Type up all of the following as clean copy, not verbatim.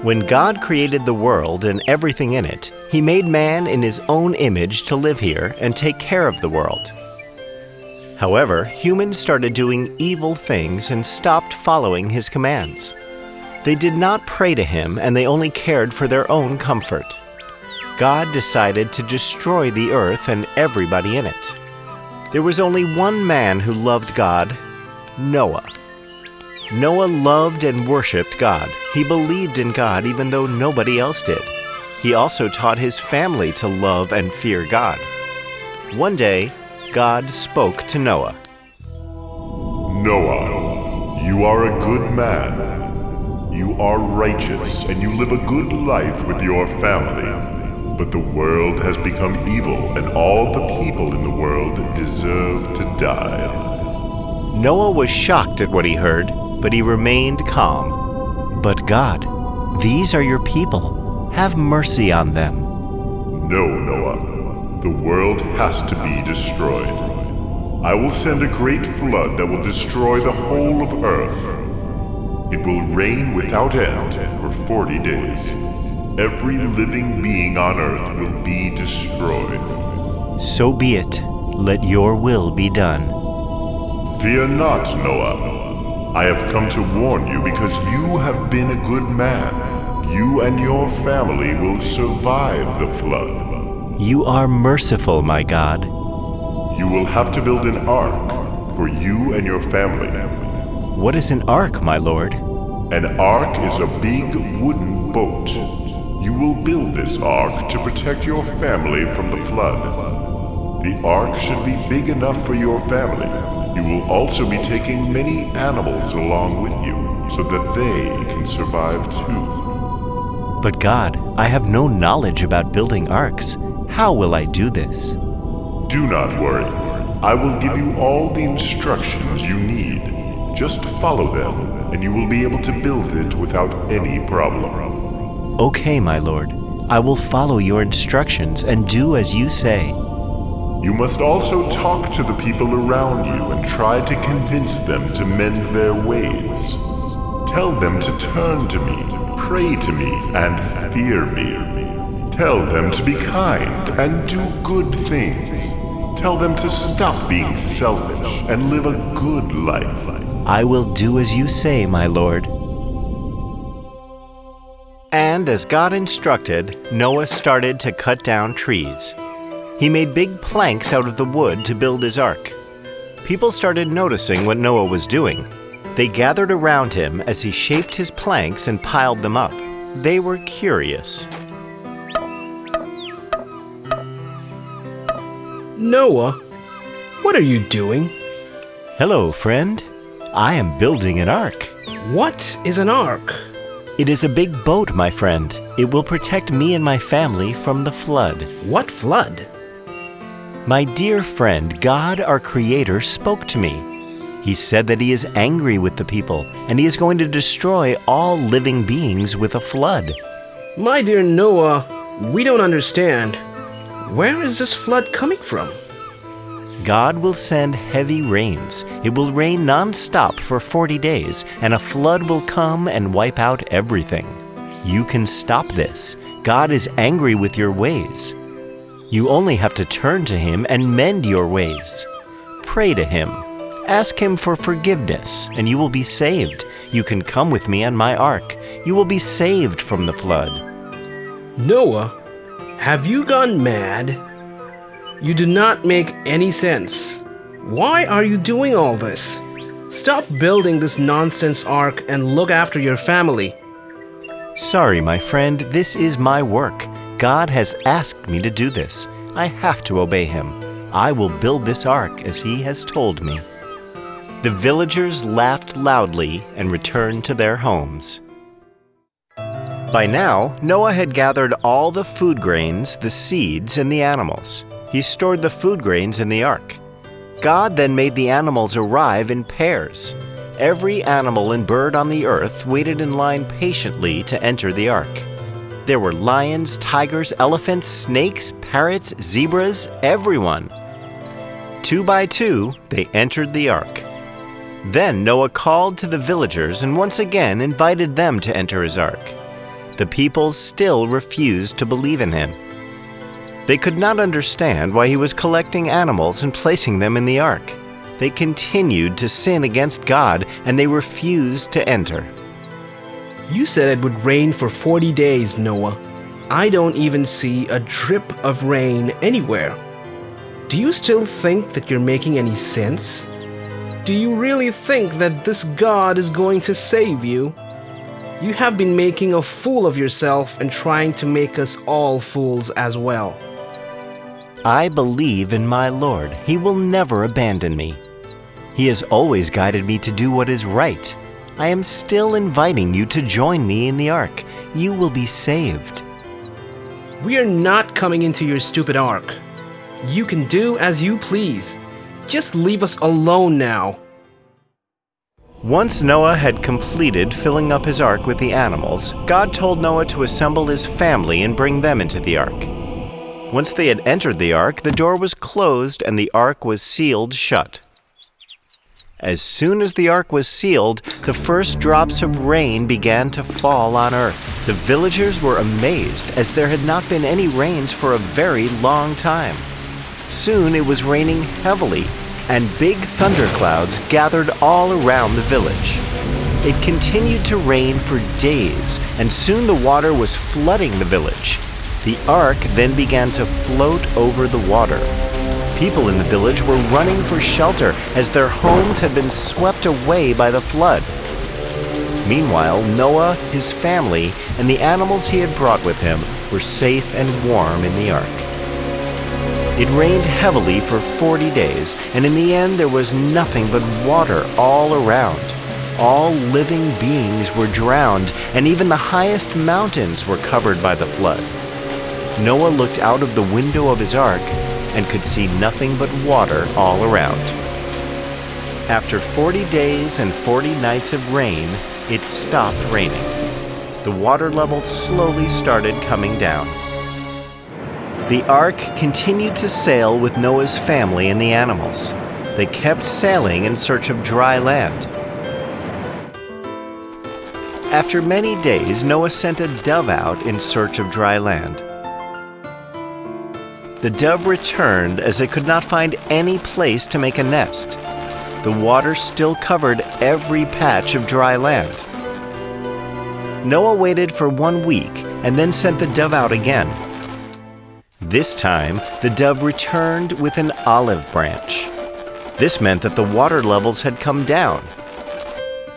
When God created the world and everything in it, He made man in His own image to live here and take care of the world. However, humans started doing evil things and stopped following His commands. They did not pray to Him, and they only cared for their own comfort. God decided to destroy the earth and everybody in it. There was only one man who loved God, Noah. Noah loved and worshipped God. He believed in God even though nobody else did. He also taught his family to love and fear God. One day, God spoke to Noah. Noah, you are a good man. You are righteous and you live a good life with your family. But the world has become evil and all the people in the world deserve to die. Noah was shocked at what he heard, but he remained calm. But God, these are your people. Have mercy on them. No, Noah. The world has to be destroyed. I will send a great flood that will destroy the whole of earth. It will rain without end for 40 days. Every living being on earth will be destroyed. So be it. Let your will be done. Fear not, Noah. I have come to warn you because you have been a good man. You and your family will survive the flood. You are merciful, my God. You will have to build an ark for you and your family. What is an ark, my Lord? An ark is a big wooden boat. You will build this ark to protect your family from the flood. The ark should be big enough for your family. You will also be taking many animals along with you so that they can survive too. But God, I have no knowledge about building arks. How will I do this? Do not worry. I will give you all the instructions you need. Just follow them, and you will be able to build it without any problem. Okay, my Lord. I will follow your instructions and do as you say. You must also talk to the people around you and try to convince them to mend their ways. Tell them to turn to me, pray to me, and fear me. Tell them to be kind and do good things. Tell them to stop being selfish and live a good life. I will do as you say, my Lord. And as God instructed, Noah started to cut down trees. He made big planks out of the wood to build his ark. People started noticing what Noah was doing. They gathered around him as he shaped his planks and piled them up. They were curious. Noah, what are you doing? Hello, friend. I am building an ark. What is an ark? It is a big boat, my friend. It will protect me and my family from the flood. What flood? My dear friend, God, our Creator, spoke to me. He said that He is angry with the people, and He is going to destroy all living beings with a flood. My dear Noah, we don't understand. Where is this flood coming from? God will send heavy rains. It will rain non-stop for 40 days, and a flood will come and wipe out everything. You can stop this. God is angry with your ways. You only have to turn to Him and mend your ways. Pray to Him. Ask Him for forgiveness, and you will be saved. You can come with me on my ark. You will be saved from the flood. Noah, have you gone mad? You do not make any sense. Why are you doing all this? Stop building this nonsense ark and look after your family. Sorry, my friend, this is my work. God has asked me to do this. I have to obey Him. I will build this ark as He has told me. The villagers laughed loudly and returned to their homes. By now, Noah had gathered all the food grains, the seeds, and the animals. He stored the food grains in the ark. God then made the animals arrive in pairs. Every animal and bird on the earth waited in line patiently to enter the ark. There were lions, tigers, elephants, snakes, parrots, zebras, everyone. 2 by 2, they entered the ark. Then Noah called to the villagers and once again invited them to enter his ark. The people still refused to believe in him. They could not understand why he was collecting animals and placing them in the ark. They continued to sin against God and they refused to enter. You said it would rain for 40 days, Noah. I don't even see a drip of rain anywhere. Do you still think that you're making any sense? Do you really think that this God is going to save you? You have been making a fool of yourself and trying to make us all fools as well. I believe in my Lord. He will never abandon me. He has always guided me to do what is right. I am still inviting you to join me in the ark. You will be saved. We are not coming into your stupid ark. You can do as you please. Just leave us alone now. Once Noah had completed filling up his ark with the animals, God told Noah to assemble his family and bring them into the ark. Once they had entered the ark, the door was closed and the ark was sealed shut. As soon as the ark was sealed, the first drops of rain began to fall on earth. The villagers were amazed, as there had not been any rains for a very long time. Soon it was raining heavily, and big thunderclouds gathered all around the village. It continued to rain for days, and soon the water was flooding the village. The ark then began to float over the water. People in the village were running for shelter as their homes had been swept away by the flood. Meanwhile, Noah, his family, and the animals he had brought with him were safe and warm in the ark. It rained heavily for 40 days, and in the end there was nothing but water all around. All living beings were drowned, and even the highest mountains were covered by the flood. Noah looked out of the window of his ark and could see nothing but water all around. After 40 days and 40 nights of rain, it stopped raining. The water level slowly started coming down. The ark continued to sail with Noah's family and the animals. They kept sailing in search of dry land. After many days, Noah sent a dove out in search of dry land. The dove returned as it could not find any place to make a nest. The water still covered every patch of dry land. Noah waited for 1 week and then sent the dove out again. This time, the dove returned with an olive branch. This meant that the water levels had come down.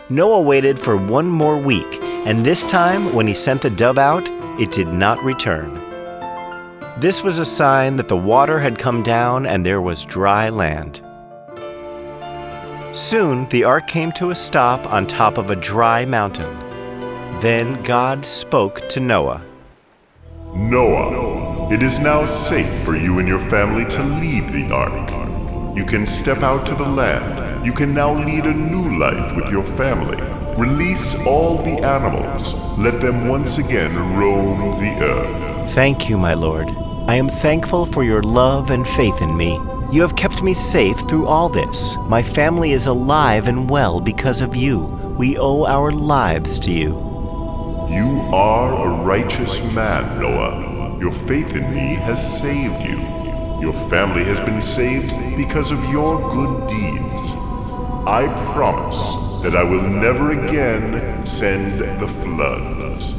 Noah waited for 1 more week, and this time, when he sent the dove out, it did not return. This was a sign that the water had come down and there was dry land. Soon, the ark came to a stop on top of a dry mountain. Then God spoke to Noah. Noah, it is now safe for you and your family to leave the ark. You can step out to the land. You can now lead a new life with your family. Release all the animals. Let them once again roam the earth. Thank you, my Lord. I am thankful for your love and faith in me. You have kept me safe through all this. My family is alive and well because of you. We owe our lives to you. You are a righteous man, Noah. Your faith in me has saved you. Your family has been saved because of your good deeds. I promise that I will never again send the floods.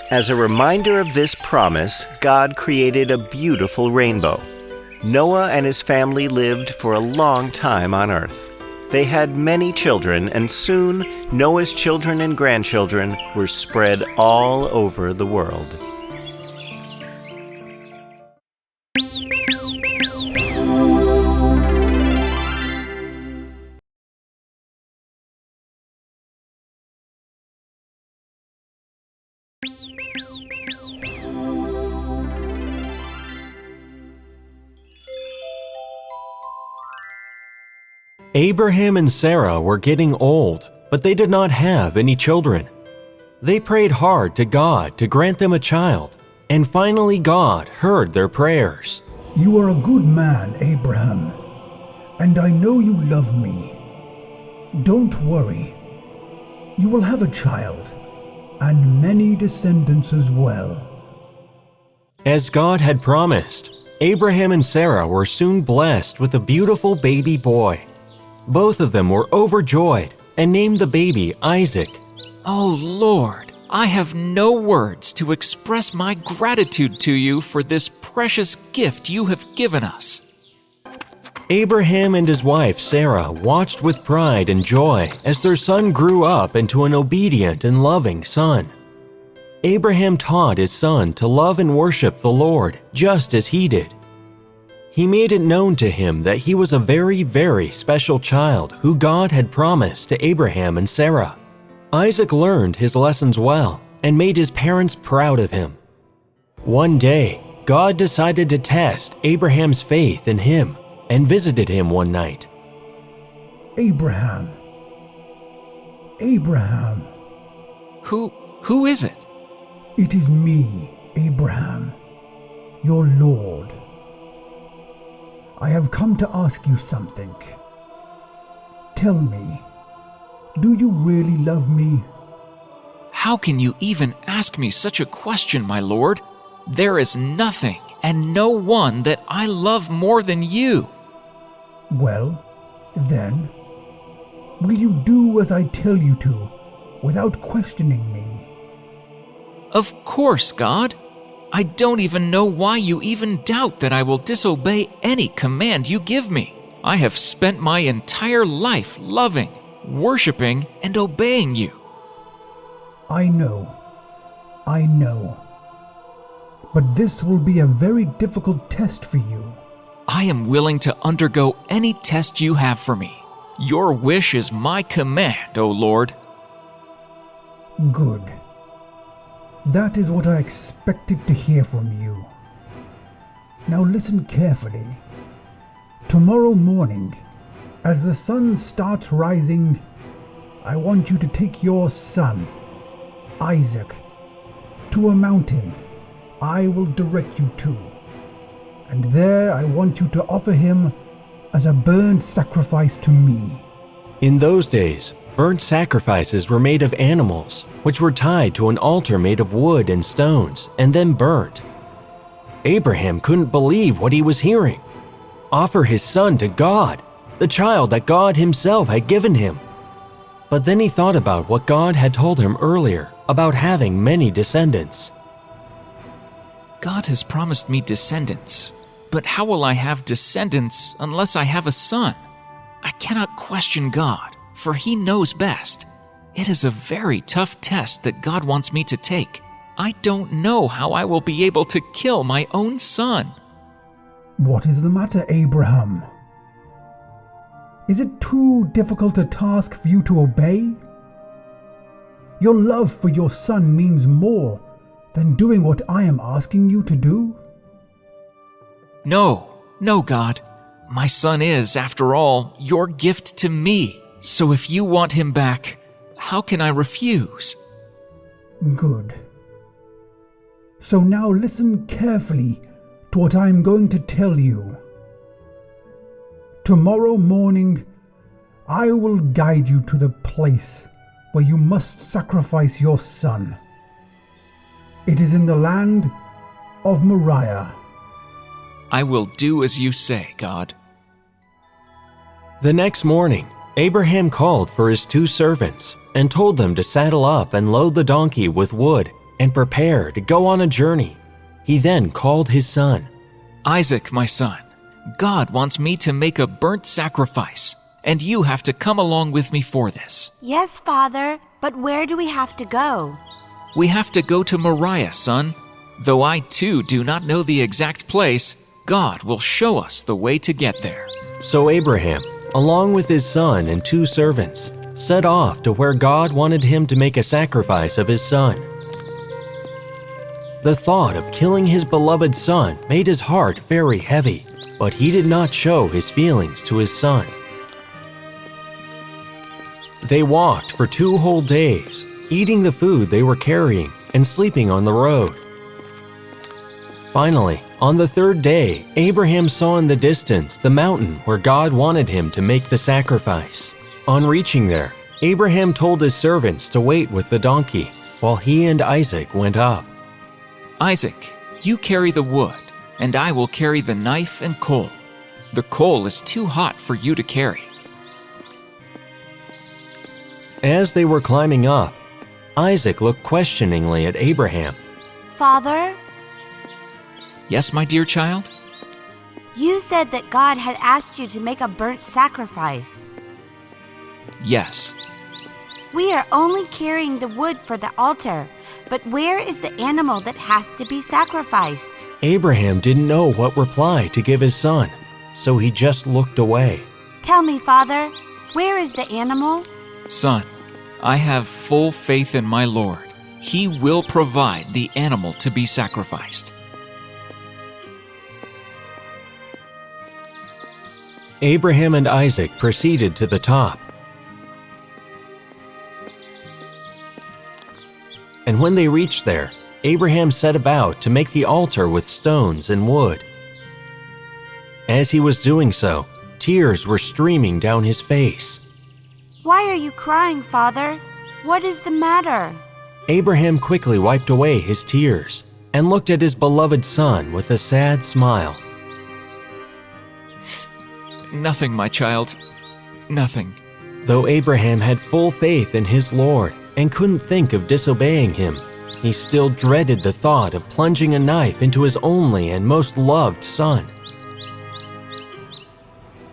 As a reminder of this promise, God created a beautiful rainbow. Noah and his family lived for a long time on earth. They had many children, and soon Noah's children and grandchildren were spread all over the world. Abraham and Sarah were getting old, but they did not have any children. They prayed hard to God to grant them a child, and finally God heard their prayers. You are a good man, Abraham, and I know you love me. Don't worry. You will have a child, and many descendants as well. As God had promised, Abraham and Sarah were soon blessed with a beautiful baby boy. Both of them were overjoyed and named the baby Isaac. Oh Lord, I have no words to express my gratitude to you for this precious gift you have given us. Abraham and his wife Sarah watched with pride and joy as their son grew up into an obedient and loving son. Abraham taught his son to love and worship the Lord just as he did. He made it known to him that he was a very, very special child who God had promised to Abraham and Sarah. Isaac learned his lessons well and made his parents proud of him. One day, God decided to test Abraham's faith in him and visited him one night. Abraham. Abraham. Who is it? It is me, Abraham, your Lord. I have come to ask you something. Tell me, do you really love me? How can you even ask me such a question, my Lord? There is nothing and no one that I love more than you. Well, then, will you do as I tell you to, without questioning me? Of course, God. I don't even know why you even doubt that I will disobey any command you give me. I have spent my entire life loving, worshiping, and obeying you. I know. But this will be a very difficult test for you. I am willing to undergo any test you have for me. Your wish is my command, O Lord. Good. That is what I expected to hear from you. Now listen carefully. Tomorrow morning, as the sun starts rising, I want you to take your son, Isaac, to a mountain I will direct you to. And there I want you to offer him as a burnt sacrifice to me. In those days, burnt sacrifices were made of animals, which were tied to an altar made of wood and stones, and then burnt. Abraham couldn't believe what he was hearing. Offer his son to God, the child that God himself had given him. But then he thought about what God had told him earlier about having many descendants. God has promised me descendants, but how will I have descendants unless I have a son? I cannot question God, for He knows best. It is a very tough test that God wants me to take. I don't know how I will be able to kill my own son. What is the matter, Abraham? Is it too difficult a task for you to obey? Your love for your son means more than doing what I am asking you to do? No, God. My son is, after all, your gift to me. So if you want him back, how can I refuse? Good. So now listen carefully to what I am going to tell you. Tomorrow morning, I will guide you to the place where you must sacrifice your son. It is in the land of Moriah. I will do as you say, God. The next morning, Abraham called for his 2 servants and told them to saddle up and load the donkey with wood and prepare to go on a journey. He then called his son. Isaac, my son, God wants me to make a burnt sacrifice, and you have to come along with me for this. Yes, Father, but where do we have to go? We have to go to Moriah, son. Though I too do not know the exact place, God will show us the way to get there. So Abraham, along with his son and 2 servants, set off to where God wanted him to make a sacrifice of his son. The thought of killing his beloved son made his heart very heavy, but he did not show his feelings to his son. They walked for 2 whole days, eating the food they were carrying and sleeping on the road. Finally, on the 3rd day, Abraham saw in the distance the mountain where God wanted him to make the sacrifice. On reaching there, Abraham told his servants to wait with the donkey while he and Isaac went up. Isaac, you carry the wood, and I will carry the knife and coal. The coal is too hot for you to carry. As they were climbing up, Isaac looked questioningly at Abraham. Father, Yes, my dear child? you said that God had asked you to make a burnt sacrifice. Yes. We are only carrying the wood for the altar, but where is the animal that has to be sacrificed? Abraham didn't know what reply to give his son, so he just looked away. Tell me, Father, where is the animal? Son, I have full faith in my Lord. He will provide the animal to be sacrificed. Abraham and Isaac proceeded to the top. And when they reached there, Abraham set about to make the altar with stones and wood. As he was doing so, tears were streaming down his face. Why are you crying, Father? What is the matter? Abraham quickly wiped away his tears and looked at his beloved son with a sad smile. Nothing, my child. Nothing. Though Abraham had full faith in his Lord and couldn't think of disobeying him, he still dreaded the thought of plunging a knife into his only and most loved son.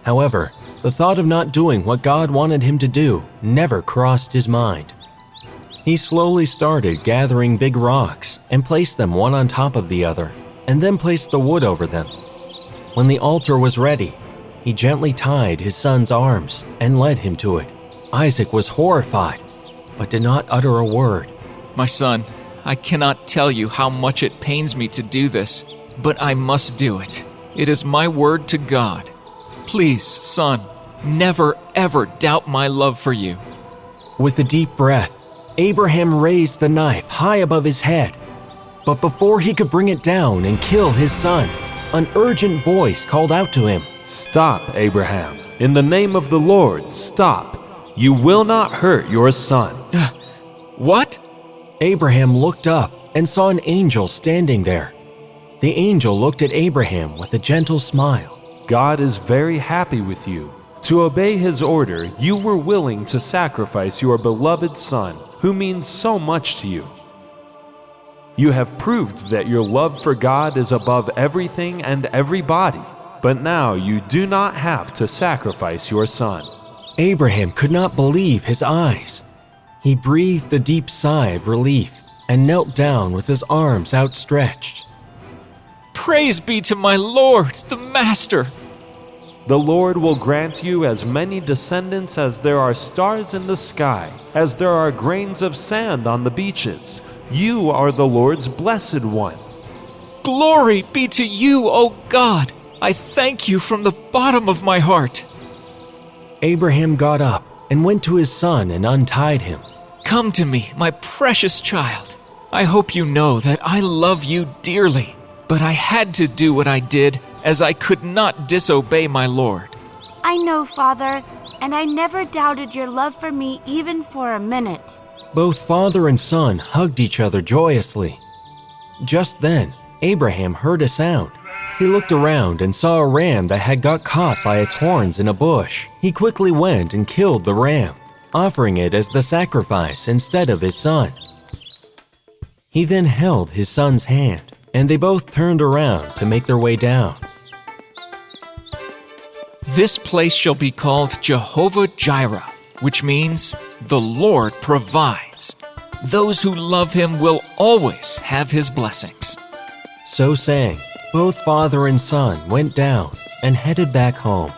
However, the thought of not doing what God wanted him to do never crossed his mind. He slowly started gathering big rocks and placed them one on top of the other, and then placed the wood over them. When the altar was ready, he gently tied his son's arms and led him to it. Isaac was horrified, but did not utter a word. My son, I cannot tell you how much it pains me to do this, but I must do it. It is my word to God. Please, son, never ever doubt my love for you. With a deep breath, Abraham raised the knife high above his head. But before he could bring it down and kill his son, an urgent voice called out to him. Stop, Abraham. In the name of the Lord, stop. You will not hurt your son. What? Abraham looked up and saw an angel standing there. The angel looked at Abraham with a gentle smile. God is very happy with you. To obey his order, you were willing to sacrifice your beloved son, who means so much to you. You have proved that your love for God is above everything and everybody, but now you do not have to sacrifice your son. Abraham could not believe his eyes. He breathed a deep sigh of relief and knelt down with his arms outstretched. Praise be to my Lord, the Master. The Lord will grant you as many descendants as there are stars in the sky, as there are grains of sand on the beaches. You are the Lord's blessed one. Glory be to you, O God. I thank you from the bottom of my heart. Abraham got up and went to his son and untied him. Come to me, my precious child. I hope you know that I love you dearly, but I had to do what I did, as I could not disobey my Lord. I know, Father, and I never doubted your love for me even for a minute. Both father and son hugged each other joyously. Just then, Abraham heard a sound. He looked around and saw a ram that had got caught by its horns in a bush. He quickly went and killed the ram, offering it as the sacrifice instead of his son. He then held his son's hand, and they both turned around to make their way down. This place shall be called Jehovah-Jireh, which means the Lord provides. Those who love him will always have his blessings. So saying, both father and son went down and headed back home.